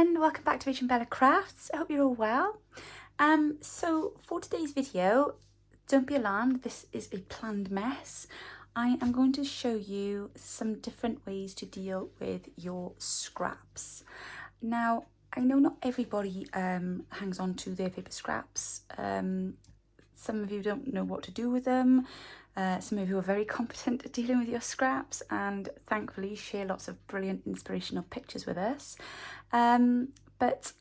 everyone, welcome back to Rach and Bella Crafts. I hope you're all well. So for today's video, don't be alarmed, this is a planned mess. I am going to show you some different ways to deal with your scraps. Now, I know not everybody hangs on to their paper scraps. Some of you don't know what to do with them. Some of you are very competent at dealing with your scraps and thankfully share lots of brilliant inspirational pictures with us. But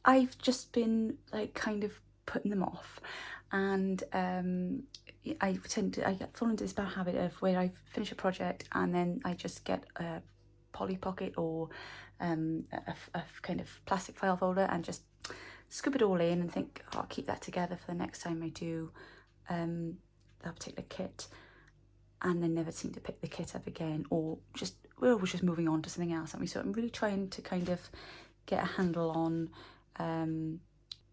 I've just been like kind of putting them off, and I fall into this bad habit of where I finish a project and then I just get a Polly Pocket or a kind of plastic file folder and just scoop it all in and think, oh, I'll keep that together for the next time I do that particular kit, and then never seem to pick the kit up again, or just we're always just moving on to something else, aren't we? So I'm really trying to kind of get a handle on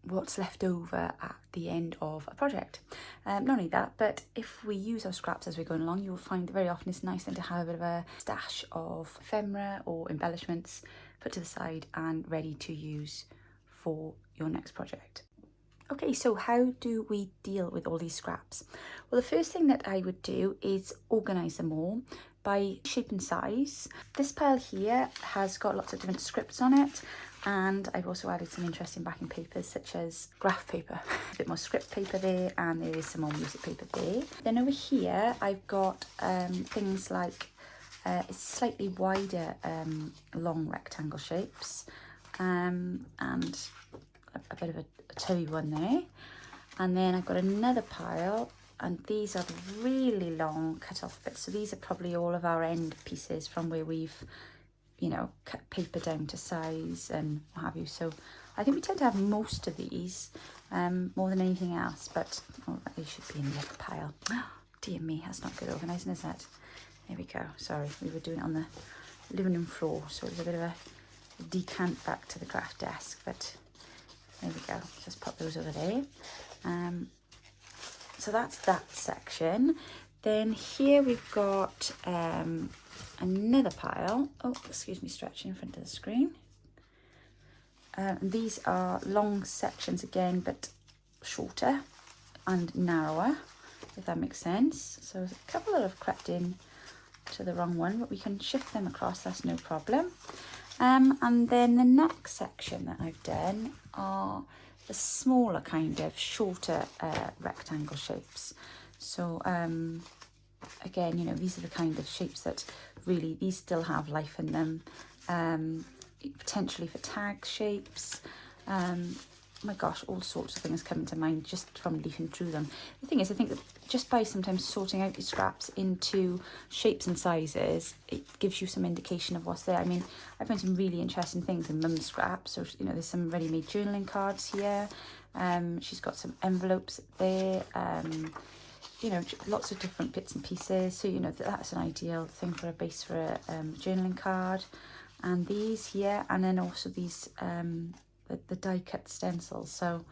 what's left over at the end of a project. Not only that, but if we use our scraps as we're going along, you'll find that very often it's nice then to have a bit of a stash of ephemera or embellishments put to the side and ready to use for your next project. Okay, so how do we deal with all these scraps? Well, the first thing that I would do is organise them all by shape and size. This pile here has got lots of different scripts on it, and I've also added some interesting backing papers such as graph paper, a bit more script paper there, and there is some more music paper there. Then over here I've got things like slightly wider long rectangle shapes, and a bit of a toey one there. And then I've got another pile, and these are the really long cut off bits. So these are probably all of our end pieces from where we've, you know, cut paper down to size and what have you. So I think we tend to have most of these more than anything else, but they should be in the other pile. Oh, dear me, that's not good organising, is that? There we go. Sorry, we were doing it on the living room floor, so it was a bit of a decant back to the craft desk, but there we go, just pop those over there. So that's that section. Then here we've got another pile. Oh, excuse me, stretching in front of the screen. These are long sections again, but shorter and narrower, if that makes sense. So there's a couple that have crept in to the wrong one, but we can shift them across, that's no problem. And then the next section that I've done are the smaller kind of shorter rectangle shapes. So again, you know, these are the kind of shapes that really, these still have life in them, potentially for tag shapes. My gosh, all sorts of things come to mind just from leafing through them. The thing is, I think that just by sometimes sorting out your scraps into shapes and sizes, it gives you some indication of what's there. I mean, I found some really interesting things in Mum's scraps. So, you know, there's some ready-made journaling cards here. She's got some envelopes there. You know, lots of different bits and pieces. So, you know, that's an ideal thing for a base for a journaling card. And these here, and then also these the die cut stencils, so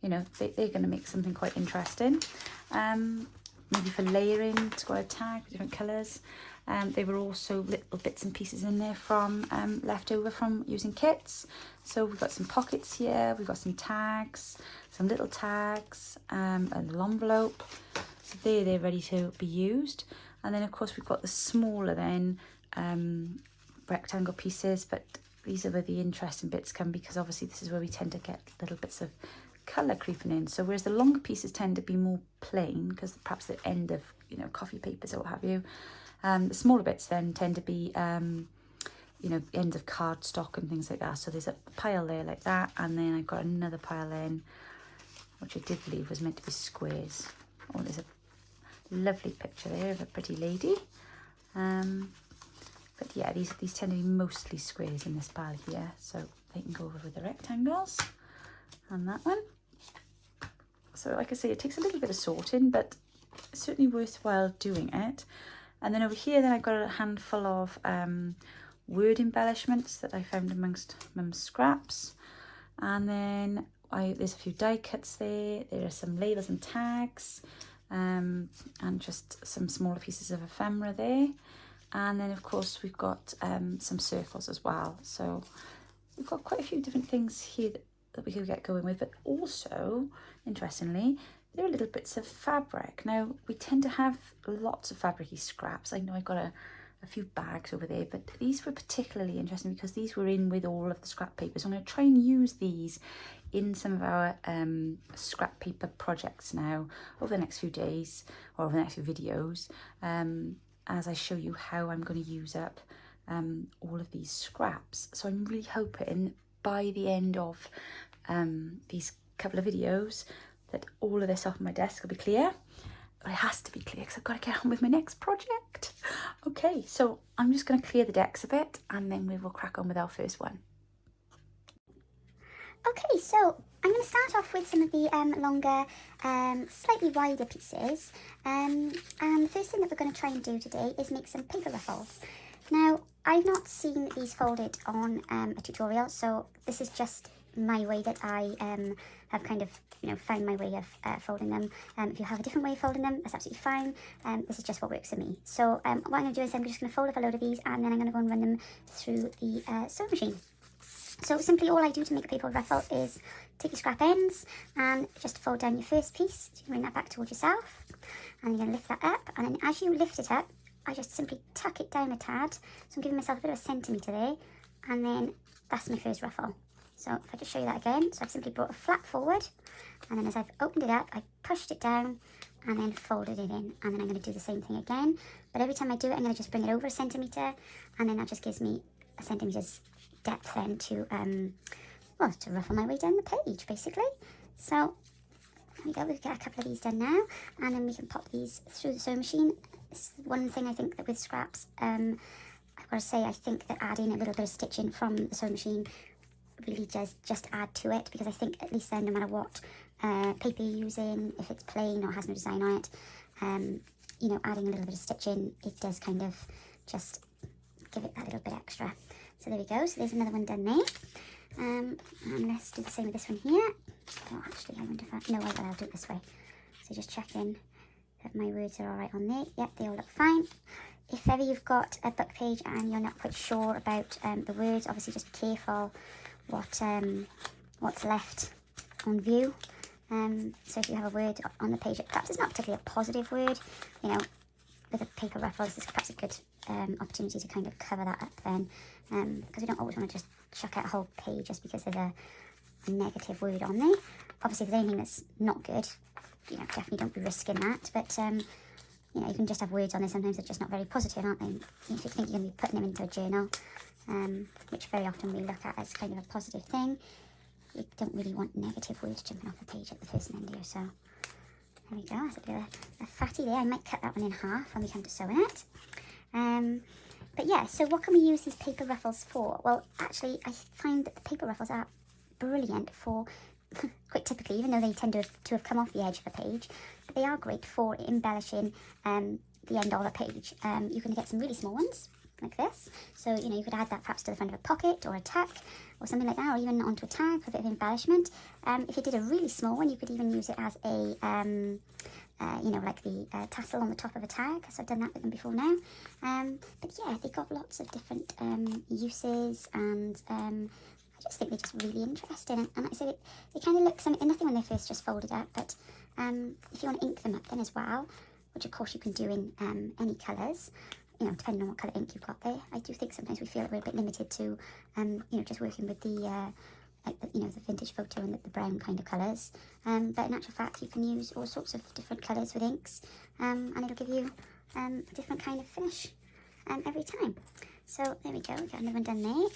you know they're going to make something quite interesting, maybe for layering to go a tag with different colors. There were also little bits and pieces in there from left over from using kits. So we've got some pockets here, we've got some tags, some little tags, a little envelope, so they're ready to be used. And then of course we've got the smaller then rectangle pieces, but these are where the interesting bits come, because obviously this is where we tend to get little bits of colour creeping in. So whereas the longer pieces tend to be more plain, because perhaps the end of, you know, coffee papers or what have you, the smaller bits then tend to be, you know, ends of cardstock and things like that. So there's a pile there like that, and then I've got another pile in, which I did believe was meant to be squares. Oh, there's a lovely picture there of a pretty lady. But yeah, these tend to be mostly squares in this pile here, so they can go over with the rectangles. And that one. So like I say, it takes a little bit of sorting, but it's certainly worthwhile doing it. And then over here, then I've got a handful of word embellishments that I found amongst Mum's scraps. And then there's a few die cuts there. There are some labels and tags, and just some smaller pieces of ephemera there. And then of course we've got some circles as well. So we've got quite a few different things here that we could get going with, but also, interestingly, there are little bits of fabric. Now, we tend to have lots of fabricy scraps. I know I've got a few bags over there, but these were particularly interesting because these were in with all of the scrap paper. So I'm going to try and use these in some of our scrap paper projects now over the next few days or over the next few videos, as I show you how I'm going to use up all of these scraps. So I'm really hoping by the end of these couple of videos that all of this off my desk will be clear. But it has to be clear because I've got to get on with my next project. Okay, so I'm just going to clear the decks a bit and then we will crack on with our first one. Okay, so I'm going to start off with some of the longer, slightly wider pieces. And the first thing that we're going to try and do today is make some paper ruffles. Now, I've not seen these folded on a tutorial, so this is just my way that I have kind of, found my way of folding them. If you have a different way of folding them, that's absolutely fine. This is just what works for me. So what I'm going to do is I'm just going to fold up a load of these and then I'm going to go and run them through the sewing machine. So simply all I do to make a paper ruffle is take your scrap ends and just fold down your first piece. So you can bring that back towards yourself and you're going to lift that up, and then as you lift it up, I just simply tuck it down a tad. So I'm giving myself a bit of a centimetre there, and then that's my first ruffle. So if I just show you that again, so I've simply brought a flap forward, and then as I've opened it up, I pushed it down and then folded it in, and then I'm going to do the same thing again. But every time I do it, I'm going to just bring it over a centimetre, and then that just gives me a centimetre's depth then to to ruffle my way down the page, basically. So there we go, we've got a couple of these done now, and then we can pop these through the sewing machine. This is one thing I think that with scraps, I've got to say, I think that adding a little bit of stitching from the sewing machine really does just add to it, because I think at least then, no matter what paper you're using, if it's plain or has no design on it, adding a little bit of stitching, it does kind of just give it that little bit extra. So there we go, so there's another one done there. And let's do the same with this one here. Oh, actually, I wonder if I'll do it this way. So just checking that my words are all right on there. Yep, they all look fine. If ever you've got a book page and you're not quite sure about the words, obviously just be careful what's left on view. So if you have a word on the page that perhaps it's not particularly a positive word, with a paper ruffles, this is perhaps a good opportunity to kind of cover that up then, because we don't always want to just chuck out a whole page just because there's a negative word on there. Obviously, if there's anything that's not good, definitely don't be risking that. But you can just have words on there sometimes that are just not very positive, aren't they? If you think you're going to be putting them into a journal, which very often we look at as kind of a positive thing, you don't really want negative words jumping off the page at the first end here. So there we go, that's a bit of a fatty there. I might cut that one in half when we come to sewing it. But yeah, so what can we use these paper ruffles for? Well, actually, I find that the paper ruffles are brilliant for, quite typically, even though they tend to have come off the edge of a page, but they are great for embellishing the end of a page. You can get some really small ones, like this. So, you could add that perhaps to the front of a pocket or a tuck or something like that, or even onto a tag for a bit of embellishment. If you did a really small one, you could even use it as a, like the tassel on the top of a tag. So I've done that with them before now. But yeah, they've got lots of different uses, and I just think they're just really interesting. And like I said, they kind of look nothing when they're first just folded up, but if you want to ink them up then as well, which of course you can do in any colours, depending on what colour ink you've got there. I do think sometimes we feel that we're a bit limited to, just working with the vintage photo and the brown kind of colours. But in actual fact, you can use all sorts of different colours with inks, and it'll give you a different kind of finish every time. So there we go, we've got another one done there.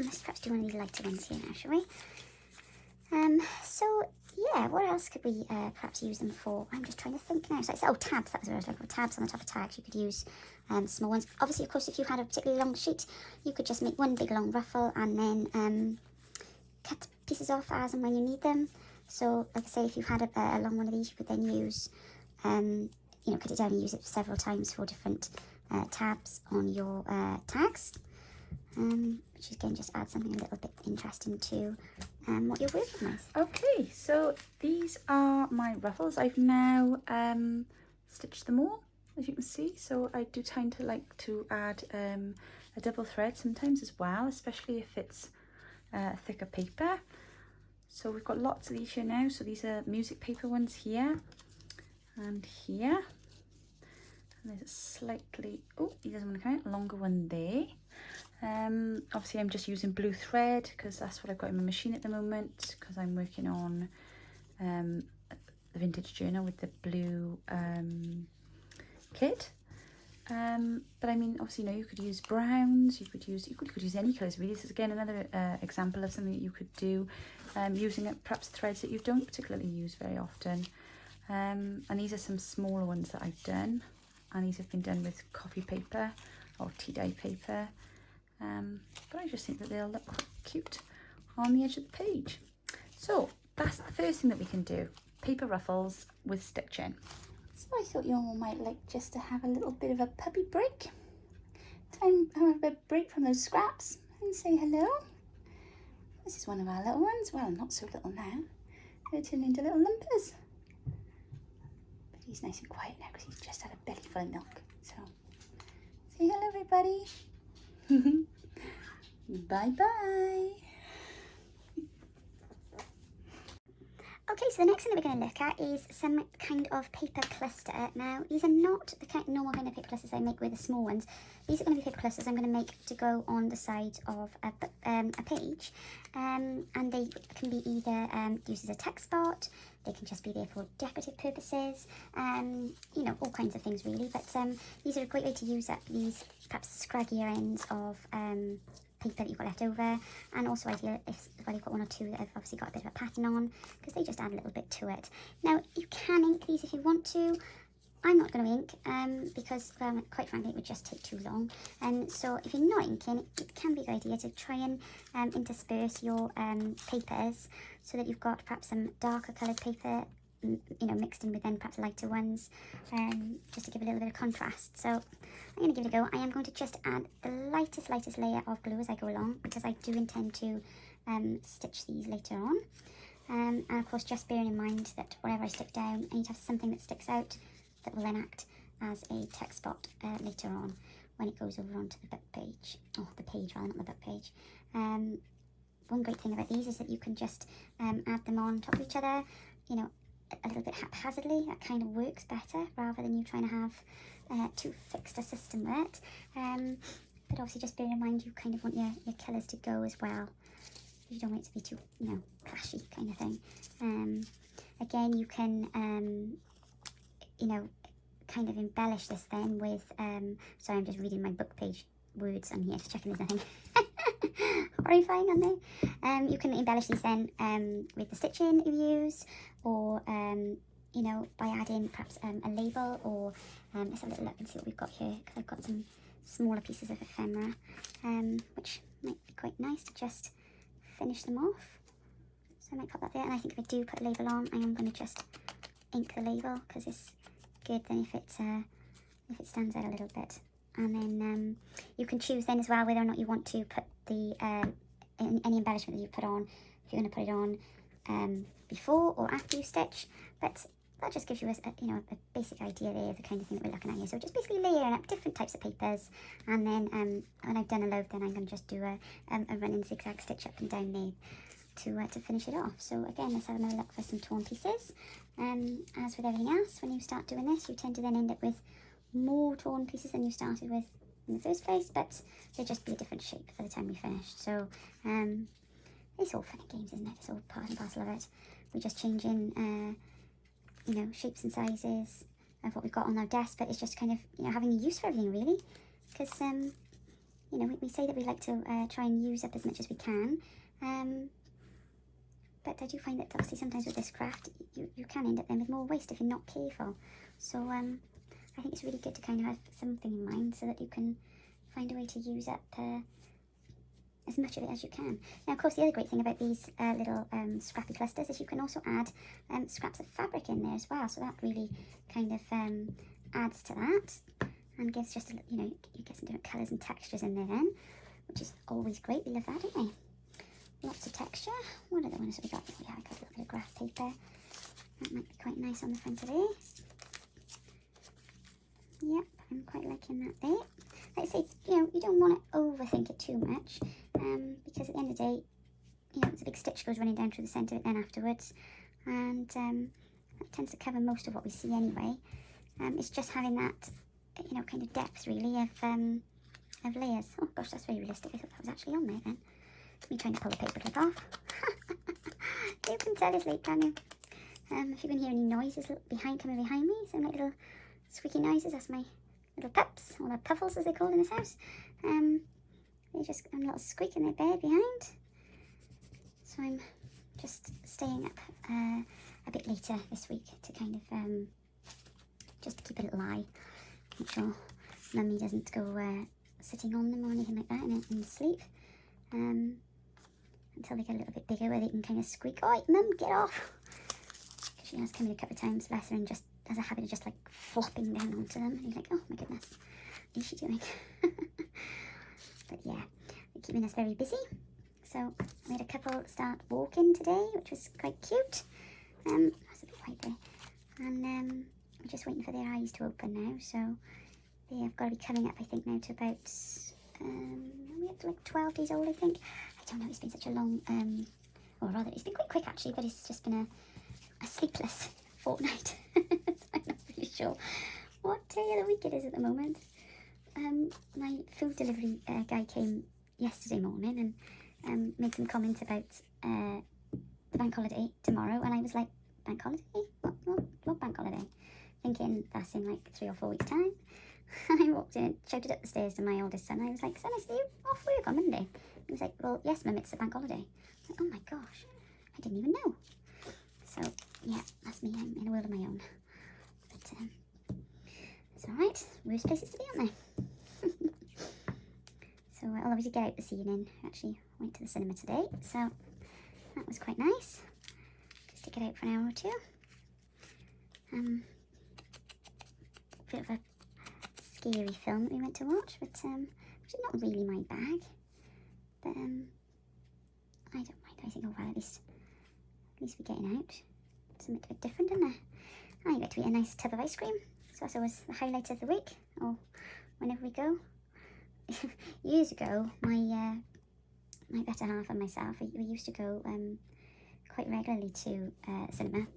Let's perhaps do one of these lighter ones here now, shall we? So yeah, what else could we perhaps use them for? I'm just trying to think now. So tabs, that was what I was looking for. Tabs on the top of tags, you could use small ones. Obviously, of course, if you had a particularly long sheet, you could just make one big long ruffle and then cut pieces off as and when you need them. So like I say, if you had a long one of these, you could then use, cut it down and use it several times for different tabs on your tags, which again just adds something a little bit interesting to what you're working with. Okay, so these are my ruffles. I've now stitched them all, as you can see. So I do tend to like to add a double thread sometimes as well, especially if it's thicker paper. So we've got lots of these here now. So these are music paper ones here and here. And there's a slightly, oh, he doesn't want to come out, longer one there. Obviously I'm just using blue thread because that's what I've got in my machine at the moment, because I'm working on the vintage journal with the blue kit. But I mean, obviously, you know, you could use browns, you could use any colours really. This is again another example of something that you could do using perhaps threads that you don't particularly use very often. And these are some smaller ones that I've done, and these have been done with coffee paper or tea dye paper. But I just think that they'll look cute on the edge of the page. So that's the first thing that we can do, paper ruffles with stitching. So I thought you all might like just to have a little bit of a puppy break. Time to have a break from those scraps and say hello. This is one of our little ones. Well, not so little now. They're turning into little lumpers. But he's nice and quiet now because he's just had a belly full of milk. So say hello, everybody. Bye-bye. Okay, so the next thing that we're going to look at is some kind of paper cluster. Now, these are not the normal kind of paper clusters I make with the small ones. These are going to be paper clusters I'm going to make to go on the side of a page. And they can be either used as a text spot, they can just be there for decorative purposes, you know, all kinds of things really. But these are a great way to use up these perhaps scraggier ends of paper that you've got left over, and also ideal if you've got one or two that have obviously got a bit of a pattern on, because they just add a little bit to it. Now you can ink these if you want to. I'm not going to ink because quite frankly it would just take too long, and so if you're not inking, it can be a good idea to try and intersperse your papers so that you've got perhaps some darker coloured paper, you know, mixed in with then perhaps lighter ones, just to give a little bit of contrast. So I'm going to give it a go. I am going to just add the lightest layer of glue as I go along, because I do intend to stitch these later on. And of course, just bearing in mind that whatever I stick down, I need to have something that sticks out that will then act as a text spot later on when it goes over onto the book page, or the page rather, not the book page. One great thing about these is that you can just add them on top of each other, you know, a little bit haphazardly. That kind of works better rather than you trying to have too fixed a system with it. But obviously just bear in mind you kind of want your colours to go as well. You don't want it to be too, you know, clashy kind of thing. Again, you can, you know, kind of embellish this then with, sorry, I'm just reading my book page words on here, just checking there's nothing horrifying on there. You can embellish these then with the stitching that you use, or you know, by adding perhaps a label, or let's have a little look and see what we've got here, because I've got some smaller pieces of ephemera, which might be quite nice to just finish them off. So I might pop that there, and I think if I do put a label on, I am going to just ink the label, because it's good then if it stands out a little bit. And then you can choose then as well whether or not you want to put the any embellishment that you put on, if you're going to put it on before or after you stitch. But that just gives you a you know, a basic idea there of the kind of thing that we're looking at here. So just basically layering up different types of papers, and then when I've done a load, then I'm going to just do a running zigzag stitch up and down there to finish it off. So again, let's have another look for some torn pieces. As with everything else, when you start doing this, you tend to then end up with more torn pieces than you started with in the first place, but they'll just be a different shape by the time we finished. So it's all fun and games, isn't it? It's all part and parcel of it. We're just changing you know, shapes and sizes of what we've got on our desk, but it's just kind of, you know, having a use for everything really, because you know, we say that we like to try and use up as much as we can, but I do find that obviously sometimes with this craft you can end up then with more waste if you're not careful. So I think it's really good to kind of have something in mind so that you can find a way to use up as much of it as you can. Now, of course, the other great thing about these little scrappy clusters is you can also add scraps of fabric in there as well. So that really kind of adds to that and gives just, you know, you get some different colours and textures in there then, which is always great. We love that, don't we? Lots of texture. What other ones have we got? Yeah, I got a little bit of graph paper. That might be quite nice on the front of it. Yep, I'm quite liking that there. Like I say, you know, you don't want to overthink it too much, because at the end of the day, you know, it's a big stitch goes running down through the centre of it then afterwards, and that tends to cover most of what we see anyway. It's just having that, you know, kind of depth really of layers. Oh gosh, that's very realistic. I thought that was actually on there then. Me trying to pull the paper clip off. You can tell it's late, can you? If you can hear any noises coming behind me, sound like little squeaky noises, that's my little pups, or the puffles as they call in this house. They just a little squeak in their bed behind. So I'm just staying up a bit later this week to kind of just to keep a little eye, make sure Mummy doesn't go sitting on them or anything like that in sleep. Until they get a little bit bigger where they can kind of squeak, "Oi, Mum, get off!" Because she has come in a couple of times, bless her, and just has a habit of just like flopping down onto them. And you're like, oh my goodness, what is she doing? But yeah, they're keeping us very busy. So I made a couple start walking today, which was quite cute. That's a bit white there. And we're just waiting for their eyes to open now. So they have got to be coming up, I think, now to about, we have like 12 days old, I think. I don't know, it's been such a long, or rather, it's been quite quick actually, but it's just been a sleepless fortnight. So I'm not really sure what day of the week it is at the moment. My food delivery guy came yesterday morning and made some comments about the bank holiday tomorrow, and I was like, bank holiday? What bank holiday? Thinking that's in like 3 or 4 weeks' time. And I walked in, shouted up the stairs to my oldest son. I was like, "Son, is you off work on Monday?" He was like, "Well, yes, Mum, it's a bank holiday." I was like, oh my gosh, I didn't even know. So, yeah, that's me. I'm in a world of my own. But, it's alright. Worst places to be, aren't they? So, although we did get out this evening, actually went to the cinema today. So, that was quite nice. Just to get out for an hour or two. Bit of a scary film that we went to watch, but which is not really my bag. But I don't mind. I think, oh well, at least we're getting out. Something a bit different, isn't there? I get to eat a nice tub of ice cream. So that's always the highlight of the week, or whenever we go. Years ago, my better half and myself, we used to go quite regularly to cinema,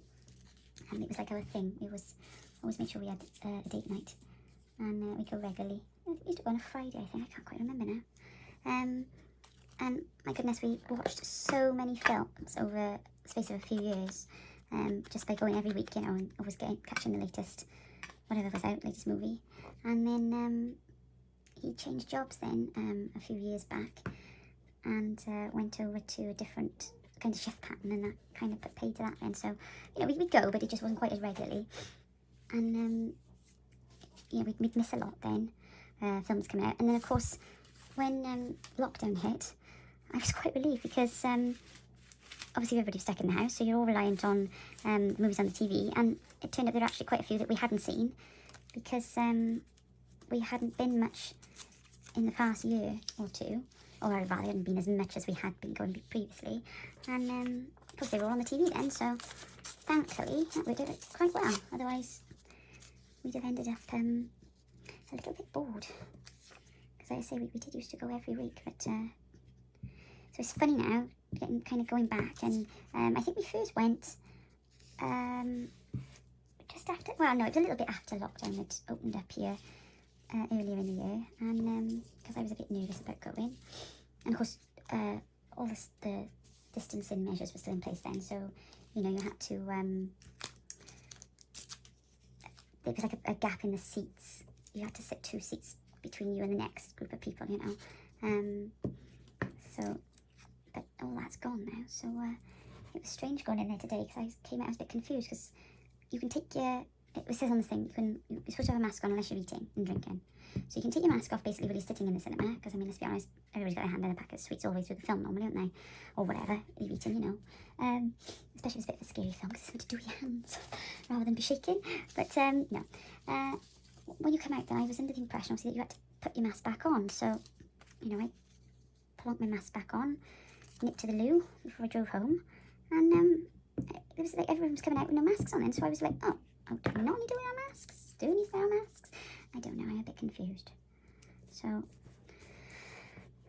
and it was like our thing. We always made sure we had a date night, and we go regularly. We used to go on a Friday, I think. I can't quite remember now. And my goodness, we watched so many films over the space of a few years, just by going every week, you know, and always catching the latest, whatever was out, latest movie. And then he changed jobs then a few years back, and went over to a different kind of shift pattern, and that kind of put paid to that then. So, you know, we'd go, but it just wasn't quite as regularly. And, you know, we'd miss a lot then, films coming out. And then, of course, when lockdown hit, I was quite relieved because obviously everybody was stuck in the house, so you're all reliant on movies on the TV, and it turned out there were actually quite a few that we hadn't seen because we hadn't been much in the past year or two, or rather hadn't been as much as we had been going previously, and of course they were all on the TV then, so thankfully that worked out quite well. Otherwise we'd have ended up a little bit bored, because like I say, we did used to go every week, but so it's funny now, kind of going back, and I think we first went just after, well no, it was a little bit after lockdown had opened up here earlier in the year, and because I was a bit nervous about going, and of course all the distancing measures were still in place then, so you know, you had to there was like a gap in the seats. You had to sit 2 seats between you and the next group of people, you know. So, but all that's gone now. So it was strange going in there today, because I came out, I was a bit confused, because you can take your, it says on the thing, you're supposed to have a mask on unless you're eating and drinking. So you can take your mask off basically when you're sitting in the cinema, because I mean, let's be honest, everybody's got their hand in a packet of sweets all the way through the film normally, don't they? Or whatever you're eating, you know. Especially if it's a bit of a scary film, because it's something to do with your hands rather than be shaking. But no. When you come out then, I was under the impression obviously that you had to put your mask back on. So, you know, I plunked my mask back on, nipped to the loo before I drove home, and it was like everyone was coming out with no masks on then, so I was like, oh, do we not need to wear our masks? Do we need to wear our masks? I don't know, I'm a bit confused. So,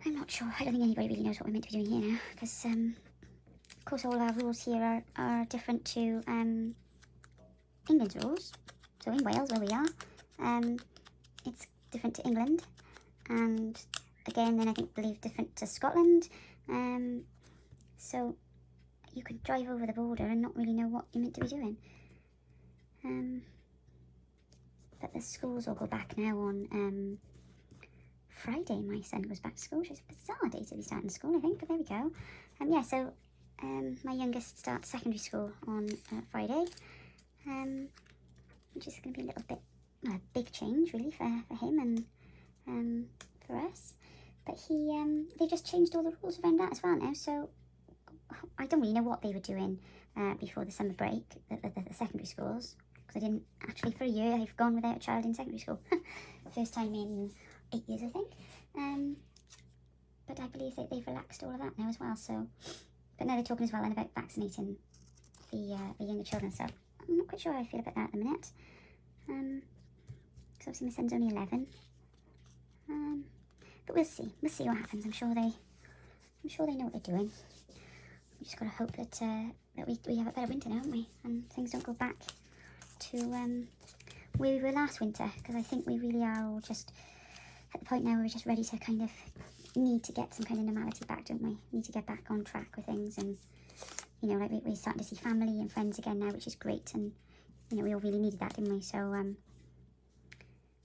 I'm not sure. I don't think anybody really knows what we're meant to be doing here now, because Of course, all our rules here are different to England's rules. So in Wales, where we are, it's different to England, and again, then I believe different to Scotland. So you could drive over the border and not really know what you're meant to be doing. But the schools all go back now on Friday. My son goes back to school, which is a bizarre day to be starting school, I think, but there we go. Yeah, so my youngest starts secondary school on Friday, which is going to be a little bit, well, a big change really for him and for us. But they just changed all the rules around that as well now, so I don't really know what they were doing before the summer break, the secondary schools, because I didn't actually, for a year, I've gone without a child in secondary school. First time in 8 years, I think. But I believe that they've relaxed all of that now as well, so. But now they're talking as well then about vaccinating the younger children, so I'm not quite sure how I feel about that at the minute. Because obviously my son's only 11. But we'll see what happens. I'm sure they know what they're doing. We just got to hope that we have a better winter now, haven't we? And things don't go back to where we were last winter, because I think we really are all just at the point now where we're just ready to kind of need to get some kind of normality back, don't we? Need to get back on track with things, and you know, like we're starting to see family and friends again now, which is great, and you know, we all really needed that, didn't we? So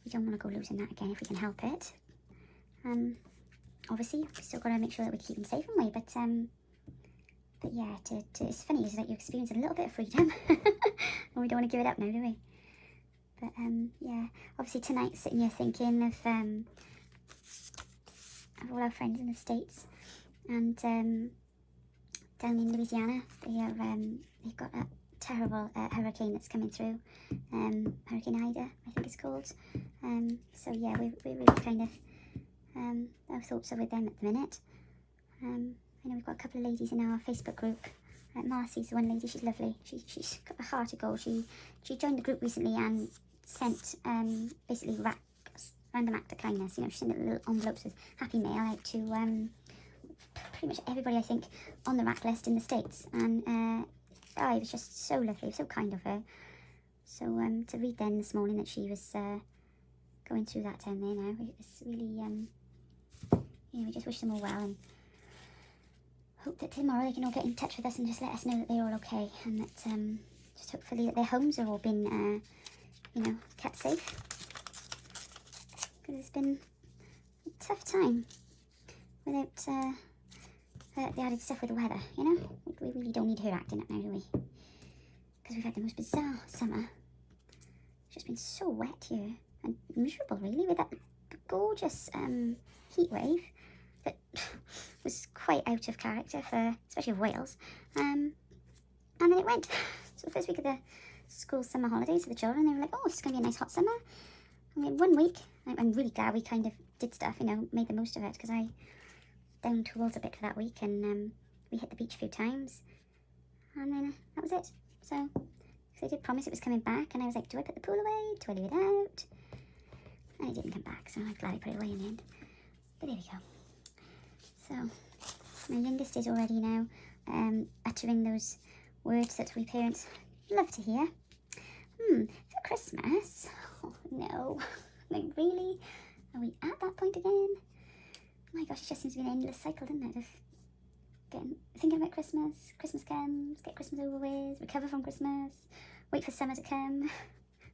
we don't want to go losing that again if we can help it. Obviously we still got to make sure that we keep them safe, haven't we? But yeah, it's funny is that you experience a little bit of freedom and we don't want to give it up now, do we? But yeah, obviously tonight sitting here thinking of all our friends in the States, and down in Louisiana they've got a terrible hurricane that's coming through, Hurricane Ida I think it's called. So yeah, we're really kind of our thoughts are with them at the minute. I know we've got a couple of ladies in our Facebook group. Marcy's the one lady, she's lovely. She's got a heart of gold. She joined the group recently and sent basically random act of kindness. You know, she sent little envelopes with happy mail out to pretty much everybody I think on the rack list in the States. And it was just so lovely, so kind of her. So to read then this morning that she was going through that down there now, it's really you know, we just wish them all well, and hope that tomorrow they can all get in touch with us and just let us know that they're all okay, and that just hopefully that their homes have all been you know, kept safe, because it's been a tough time without the added stuff with the weather, you know. We really don't need her acting up now, do we? Because we've had the most bizarre summer. It's just been so wet here and miserable really, with that gorgeous heat wave that was quite out of character for, especially for Wales. And then it went. So the first week of the school summer holidays for the children, they were like, oh, it's going to be a nice hot summer. I mean, 1 week, I'm really glad we kind of did stuff, you know, made the most of it, because I down tools a bit for that week, and we hit the beach a few times, and then that was it. So they did promise it was coming back, and I was like, do I put the pool away? Do I leave it out? And it didn't come back, so I'm glad I put it away in the end. But there we go. So my youngest is already now uttering those words that we parents love to hear. For Christmas? Oh, no. Like, really? Are we at that point again? Oh my gosh, it just seems to be an endless cycle, doesn't it? Of thinking about Christmas, Christmas comes, get Christmas over with, recover from Christmas, wait for summer to come.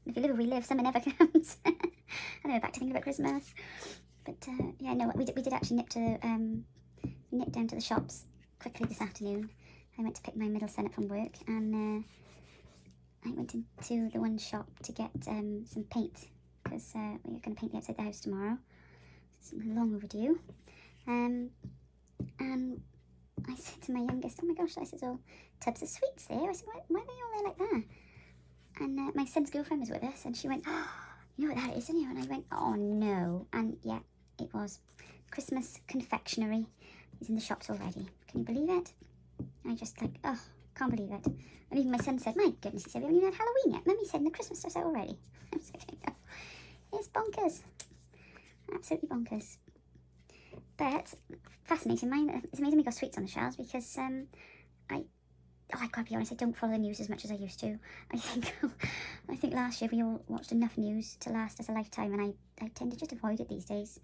If you live where we live, summer never comes. And then we're back to thinking about Christmas. But yeah, no, we did actually nip down to the shops quickly this afternoon. I went to pick my middle son up from work, and I went into the one shop to get some paint, because we're going to paint the outside the house tomorrow. It's long overdue. And I said to my youngest, oh my gosh, I said, oh, tubs of sweets there. I said, why are they all there like that? And my son's girlfriend was with us, and she went, oh, you know what that is, isn't it? And I went, oh no. And yeah, it was. Christmas confectionery is in the shops already. Can you believe it? I just like, oh, can't believe it. And even my son said, my goodness, he said, we haven't even had Halloween yet. Mummy said, the Christmas stuff's out already. I was like, I know. It's bonkers. Absolutely bonkers. But fascinating. It's amazing we got sweets on the shelves, because I gotta be honest, I don't follow the news as much as I used to. I think last year we all watched enough news to last us a lifetime, and I tend to just avoid it these days.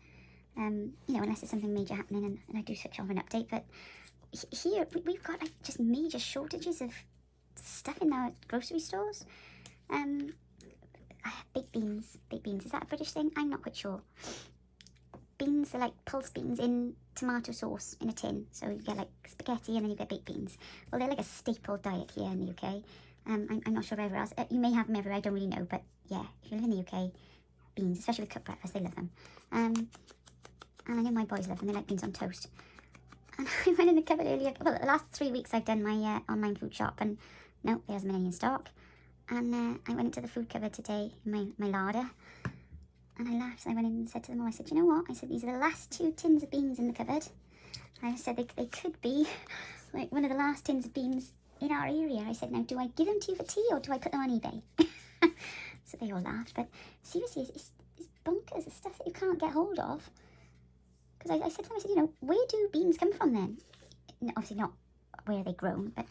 You know, unless there's something major happening, and I do switch on an update. But here we've got like just major shortages of stuff in our grocery stores. Baked beans. Is that a British thing? I'm not quite sure. Beans are like pulse beans in tomato sauce in a tin. So you get like spaghetti and then you get baked beans. Well, they're like a staple diet here in the UK. I'm not sure everywhere else. You may have them everywhere, I don't really know. But yeah, if you live in the UK, beans, especially with cooked breakfast, they love them. And I know my boys love them. They like beans on toast. And I went in the cupboard earlier. Well, the last 3 weeks I've done my online food shop, and no, there hasn't been any in stock. And I went into the food cupboard today in my larder. And I laughed, and I went in and said to them all, I said, you know what? I said, these are the last 2 tins of beans in the cupboard. And I said, they could be like one of the last tins of beans in our area. I said, now, do I give them to you for tea, or do I put them on eBay? So they all laughed. But seriously, it's bonkers. It's stuff that you can't get hold of. Because I said to them, I said, you know, where do beans come from then? Obviously not where they're grown, but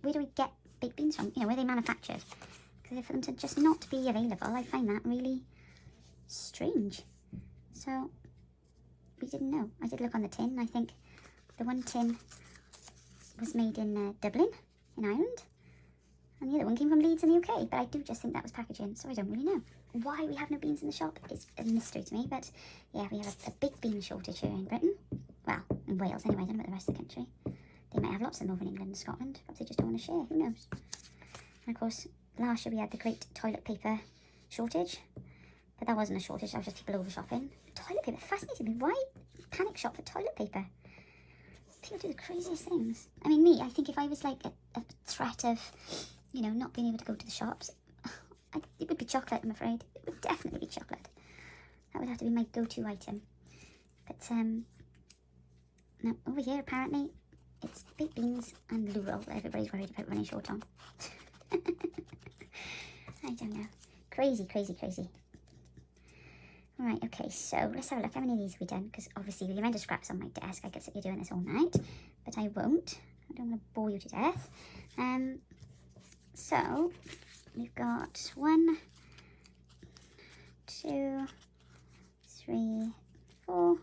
where do we get baked beans from? You know, where they manufactured? Because for them to just not be available, I find that really strange. So we didn't know. I did look on the tin. I think the one tin was made in Dublin in Ireland, and the other one came from Leeds in the UK. But I do just think that was packaging, so I don't really know why we have no beans in the shop. It's a mystery to me. But yeah, we have a big bean shortage here in Britain. Well, in Wales anyway. I don't know about the rest of the country. They might have lots of them over in England and Scotland. Perhaps they just don't want to share. Who knows? And of course, last year we had the great toilet paper shortage. But that wasn't a shortage, that was just people over shopping. Toilet paper fascinated me. Why panic shop for toilet paper? People do the craziest things. I mean, me, I think if I was like a threat of, you know, not being able to go to the shops, it would be chocolate, I'm afraid. It would definitely be chocolate. That would have to be my go-to item. But, no, over here, apparently, it's baked beans and loo roll that everybody's worried about running short on. I don't know. Crazy, crazy, crazy. Right, okay, so let's have a look. How many of these have we done? Because obviously the amount of scraps on my desk, I could sit here doing this all night, but I won't. I don't want to bore you to death. So we've got 1, 2, 3, 4,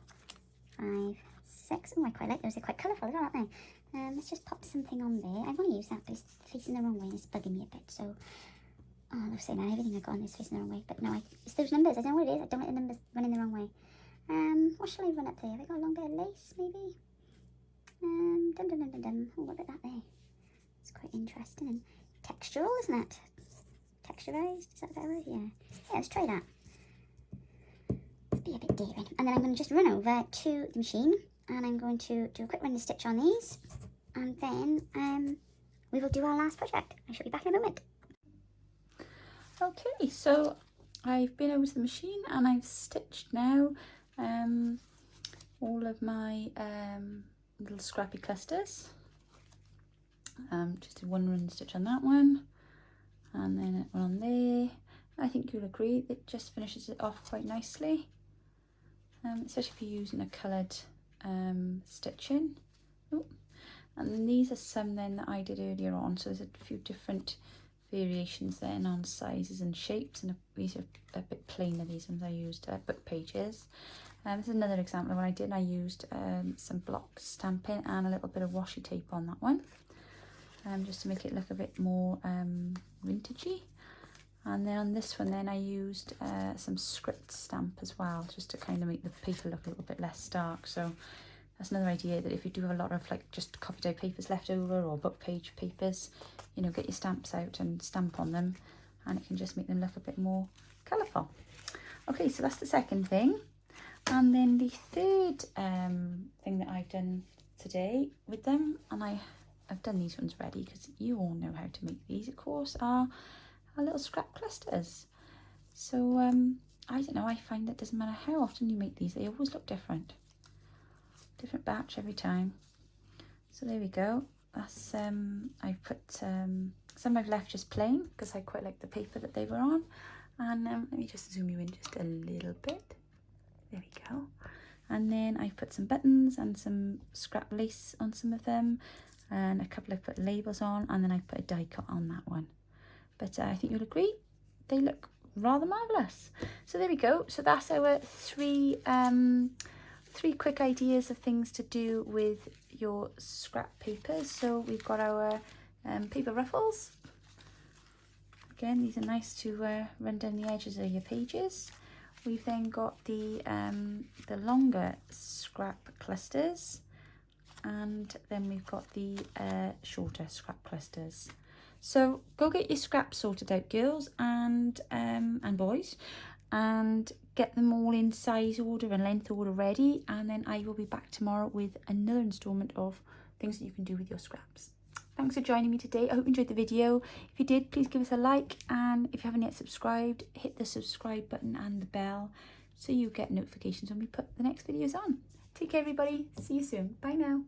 5, 6. Oh, I quite like those. They're quite colourful, aren't they? Let's just pop something on there. I want to use that, but it's facing the wrong way and it's bugging me a bit, so... Oh, I love saying that. Everything I've got on is facing the wrong way. But no, it's those numbers. I don't know what it is. I don't like the numbers running the wrong way. What shall I run up there? Have I got a long bit of lace, maybe? Dum dum dum dum dum. Oh, what about that there? It's quite interesting and textural, isn't it? Texturized? Is that a better word? Yeah. Yeah, let's try that. Let's be a bit daring. And then I'm going to just run over to the machine, and I'm going to do a quick run and stitch on these, and then we will do our last project. I shall be back in a moment. Okay, so I've been over to the machine and I've stitched now all of my little scrappy clusters. Just did one run stitch on that one, and then one on there. I think you'll agree that just finishes it off quite nicely, especially if you're using a coloured stitching. Oh. And then these are some then that I did earlier on, so there's a few different variations then on sizes and shapes, and these are a bit plainer. These ones I used book pages. This is another example of what I did. I used some block stamping and a little bit of washi tape on that one, just to make it look a bit more vintagey. And then on this one then I used some script stamp as well, just to kind of make the paper look a little bit less stark. So that's another idea, that if you do have a lot of like just coffee dye papers left over, or book page papers, you know, get your stamps out and stamp on them, and it can just make them look a bit more colourful. Okay, so that's the second thing. And then the third thing that I've done today with them, and I've done these ones ready because you all know how to make these, of course, are our little scrap clusters. So I don't know, I find that doesn't matter how often you make these, they always look different. Different batch every time. So there we go. That's I've put some I've left just plain because I quite like the paper that they were on. And let me just zoom you in just a little bit. There we go. And then I put some buttons and some scrap lace on some of them, and a couple I put labels on, and then I put a die cut on that one. But I think you'll agree they look rather marvellous. So there we go. So that's our three quick ideas of things to do with your scrap papers. So we've got our paper ruffles. Again, these are nice to run down the edges of your pages. We've then got the longer scrap clusters, and then we've got the shorter scrap clusters. So go get your scraps sorted out, girls and boys, and get them all in size order and length order ready, and then I will be back tomorrow with another instalment of things that you can do with your scraps. Thanks for joining me today. I hope you enjoyed the video. If you did, please give us a like, and if you haven't yet subscribed, hit the subscribe button and the bell so you get notifications when we put the next videos on. Take care, everybody. See you soon. Bye now.